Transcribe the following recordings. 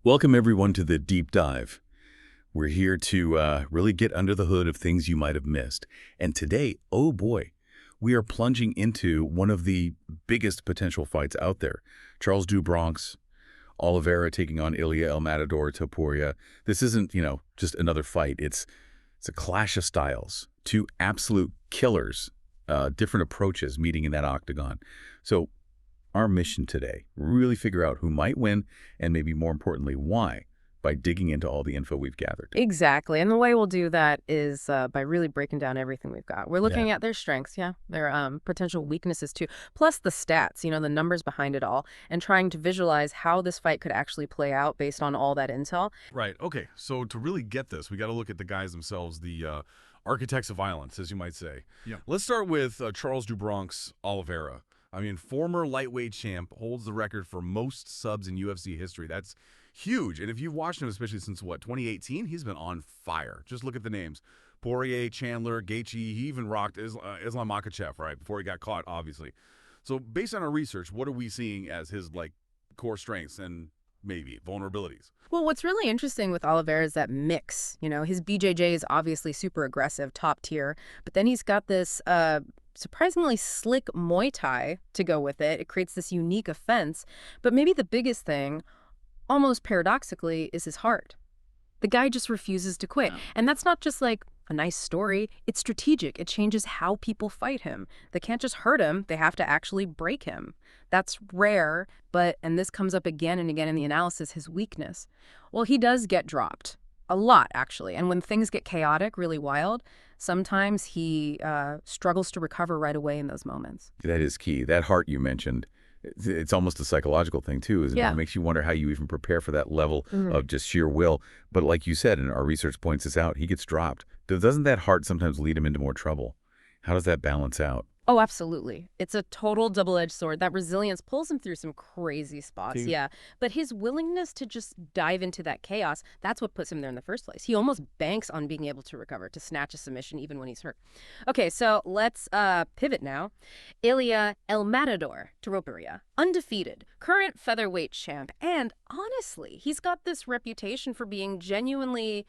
Welcome, everyone, to the Deep Dive. We're here to really get under the hood of things you might have missed. And today, oh boy, we are plunging into one of the biggest potential fights out there. Charles Oliveira taking on Ilia Topuria. This isn't, just another fight. It's a clash of styles. Two absolute killers, different approaches meeting in that octagon. So our mission today, really figure out who might win and maybe more importantly, why, by digging into all the info we've gathered. Exactly. And the way we'll do that is by really breaking down everything we've got. We're looking at their strengths, their potential weaknesses too, plus the stats, the numbers behind it all, and trying to visualize how this fight could actually play out based on all that intel. Right. Okay. So to really get this, we got to look at the guys themselves, the architects of violence, as you might say. Yeah. Let's start with Charles Oliveira. I mean, former lightweight champ, holds the record for most subs in UFC history. That's huge. And if you've watched him, especially since, 2018, he's been on fire. Just look at the names. Poirier, Chandler, Gaethje, he even rocked Islam Makhachev, right, before he got caught, obviously. So based on our research, what are we seeing as his, core strengths and maybe vulnerabilities? Well, what's really interesting with Oliveira is that mix. His BJJ is obviously super aggressive, top tier, but then he's got this surprisingly slick Muay Thai to go with it. It creates this unique offense. But maybe the biggest thing, almost paradoxically, is his heart. The guy just refuses to quit. And that's not just like a nice story. It's strategic. It changes how people fight him. They can't just hurt him. They have to actually break him. That's rare, and this comes up again and again in the analysis, his weakness. Well, he does get dropped. A lot, actually. And when things get chaotic, really wild, sometimes he struggles to recover right away in those moments. That is key. That heart you mentioned, it's almost a psychological thing, too, isn't it? It makes you wonder how you even prepare for that level of just sheer will. But like you said, and our research points this out, he gets dropped. Doesn't that heart sometimes lead him into more trouble? How does that balance out? Oh, absolutely. It's a total double-edged sword. That resilience pulls him through some crazy spots, But his willingness to just dive into that chaos, that's what puts him there in the first place. He almost banks on being able to recover, to snatch a submission even when he's hurt. Okay, so let's pivot now. Ilia Topuria, undefeated, current featherweight champ, and honestly, he's got this reputation for being genuinely,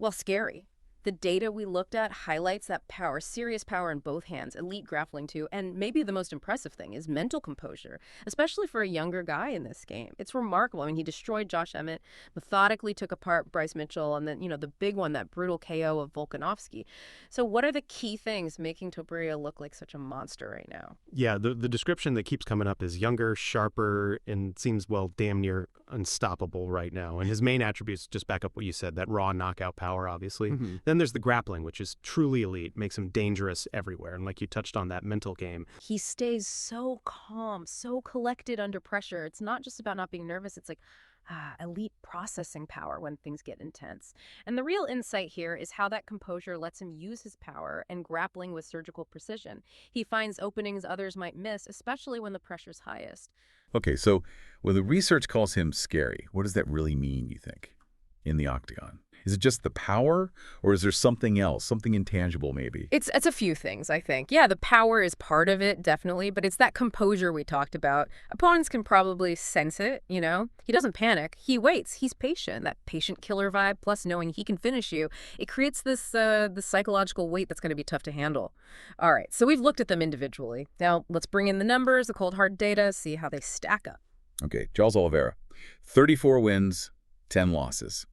scary. The data we looked at highlights that power, serious power in both hands, elite grappling too, and maybe the most impressive thing is mental composure, especially for a younger guy in this game. It's remarkable. I mean, he destroyed Josh Emmett, methodically took apart Bryce Mitchell, and then, the big one, that brutal KO of Volkanovski. So what are the key things making Topuria look like such a monster right now? Yeah, the description that keeps coming up is younger, sharper, and seems, damn near unstoppable right now. And his main attributes just back up what you said, that raw knockout power, obviously. Then there's the grappling, which is truly elite, makes him dangerous everywhere. And like you touched on, that mental game. He stays so calm, so collected under pressure. It's not just about not being nervous. It's like elite processing power when things get intense. And the real insight here is how that composure lets him use his power and grappling with surgical precision. He finds openings others might miss, especially when the pressure's highest. Okay, so when the research calls him scary, what does that really mean, you think, in the octagon? Is it just the power, or is there something else, something intangible maybe? It's a few things, I think. Yeah, the power is part of it, definitely, but it's that composure we talked about. Opponents can probably sense it, He doesn't panic. He waits. He's patient. That patient killer vibe, plus knowing he can finish you, it creates this psychological weight that's going to be tough to handle. All right, so we've looked at them individually. Now, let's bring in the numbers, the cold hard data, see how they stack up. Okay, Charles Oliveira, 34 wins, 10 losses.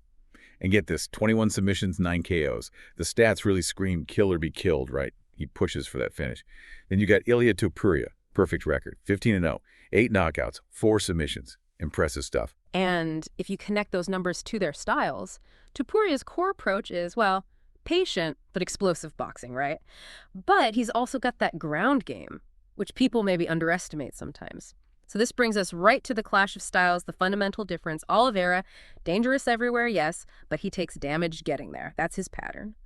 And get this, 21 submissions, 9 KOs. The stats really scream kill or be killed, right? He pushes for that finish. Then you got Ilia Topuria, perfect record, 15-0, 8 knockouts, 4 submissions. Impressive stuff. And if you connect those numbers to their styles, Topuria's core approach is, patient but explosive boxing, right? But he's also got that ground game, which people maybe underestimate sometimes. So this brings us right to the clash of styles, the fundamental difference. Oliveira, dangerous everywhere, yes, but he takes damage getting there. That's his pattern.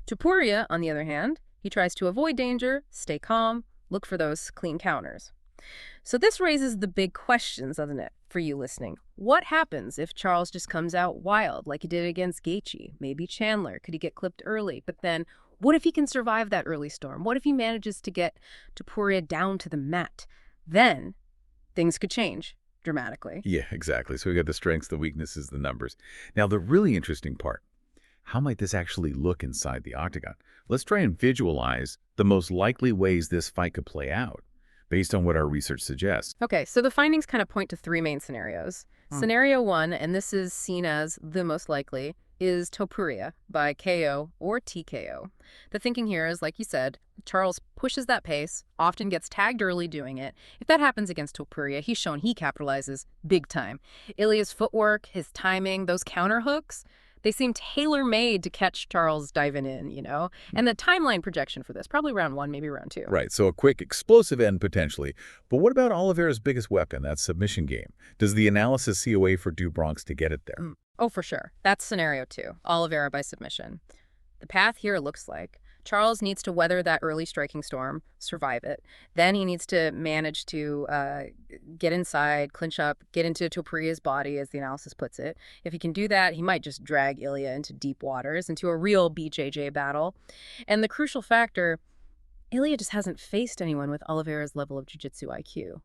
Topuria, on the other hand, he tries to avoid danger, stay calm, look for those clean counters. So this raises the big questions, doesn't it, for you listening? What happens if Charles just comes out wild like he did against Gaethje? Maybe Chandler. Could he get clipped early? But then what if he can survive that early storm? What if he manages to get Topuria down to the mat? Then things could change. dramatically. Yeah, exactly. So we got the strengths, the weaknesses, the numbers. Now, the really interesting part, how might this actually look inside the octagon? Let's try and visualize the most likely ways this fight could play out based on what our research suggests. Okay, so the findings kind of point to three main scenarios. Scenario one, and this is seen as the most likely, is Topuria by KO or TKO. The thinking here is, like you said, Charles pushes that pace, often gets tagged early doing it. If that happens against Topuria, he's shown he capitalizes big time. Ilia's footwork, his timing, those counter hooks, they seem tailor-made to catch Charles diving in, you know? And the timeline projection for this, probably round one, maybe round two. Right, so a quick explosive end potentially. But what about Oliveira's biggest weapon, that submission game? Does the analysis see a way for Dubronx to get it there? Oh, for sure. That's scenario two, Oliveira by submission. The path here looks like Charles needs to weather that early striking storm, survive it. Then he needs to manage to get inside, clinch up, get into Topuria's body, as the analysis puts it. If he can do that, he might just drag Ilia into deep waters, into a real BJJ battle. And the crucial factor, Ilia just hasn't faced anyone with Oliveira's level of jiu-jitsu IQ.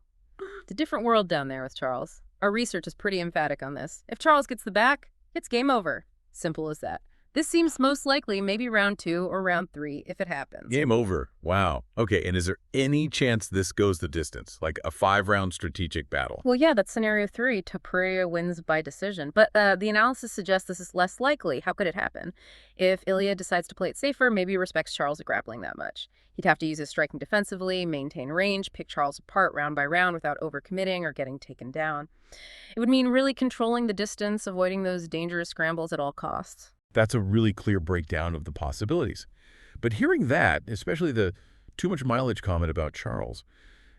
It's a different world down there with Charles. Our research is pretty emphatic on this. If Charles gets the back, it's game over. Simple as that. This seems most likely maybe round two or round three if it happens. Game over. Wow. Okay, and is there any chance this goes the distance, like a 5-round strategic battle? Well, yeah, that's scenario three. Topuria wins by decision. But the analysis suggests this is less likely. How could it happen? If Ilia decides to play it safer, maybe he respects Charles at grappling that much. He'd have to use his striking defensively, maintain range, pick Charles apart round by round without overcommitting or getting taken down. It would mean really controlling the distance, avoiding those dangerous scrambles at all costs. That's a really clear breakdown of the possibilities. But hearing that, especially the too much mileage comment about Charles,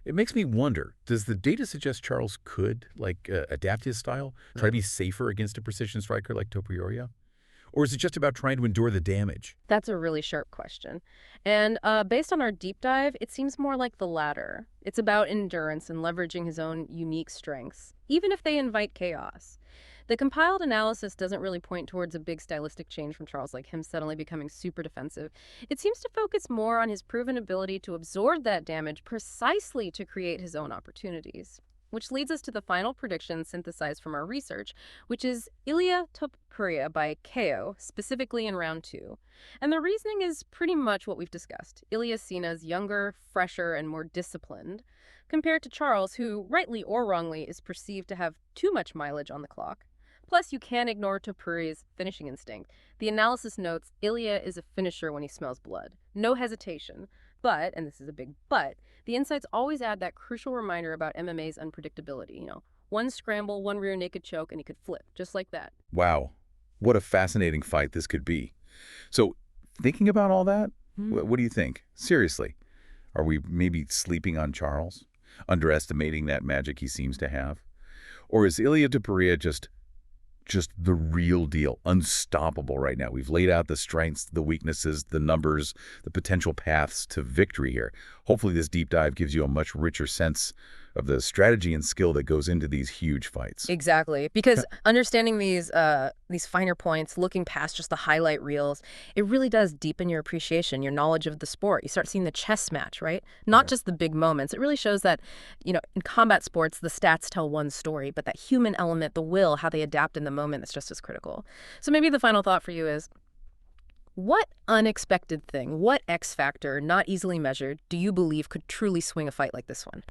it makes me wonder, does the data suggest Charles could, adapt his style, try to be safer against a precision striker like Topuria? Or is it just about trying to endure the damage? That's a really sharp question. And based on our deep dive, it seems more like the latter. It's about endurance and leveraging his own unique strengths, even if they invite chaos. The compiled analysis doesn't really point towards a big stylistic change from Charles, like him suddenly becoming super defensive. It seems to focus more on his proven ability to absorb that damage precisely to create his own opportunities. Which leads us to the final prediction synthesized from our research, which is Ilia Topuria by KO, specifically in round two. And the reasoning is pretty much what we've discussed. Ilia is seen as younger, fresher, and more disciplined, compared to Charles, who, rightly or wrongly, is perceived to have too much mileage on the clock. Plus, you can't ignore Topuria's finishing instinct. The analysis notes Ilia is a finisher when he smells blood. No hesitation. But, and this is a big but, the insights always add that crucial reminder about MMA's unpredictability. You know, one scramble, one rear naked choke, and he could flip, just like that. Wow. What a fascinating fight this could be. So, thinking about all that, what do you think? Seriously, are we maybe sleeping on Charles? Underestimating that magic he seems to have? Or is Ilia Topuria just the real deal, unstoppable right now? We've laid out the strengths, the weaknesses, the numbers, the potential paths to victory here. Hopefully this deep dive gives you a much richer sense of the strategy and skill that goes into these huge fights. Exactly, because understanding these finer points, looking past just the highlight reels, it really does deepen your appreciation, your knowledge of the sport. You start seeing the chess match, right? Not just the big moments. It really shows that, you know, in combat sports, the stats tell one story, but that human element, the will, how they adapt in the moment, is just as critical. So maybe the final thought for you is, what unexpected thing, what X factor, not easily measured, do you believe could truly swing a fight like this one?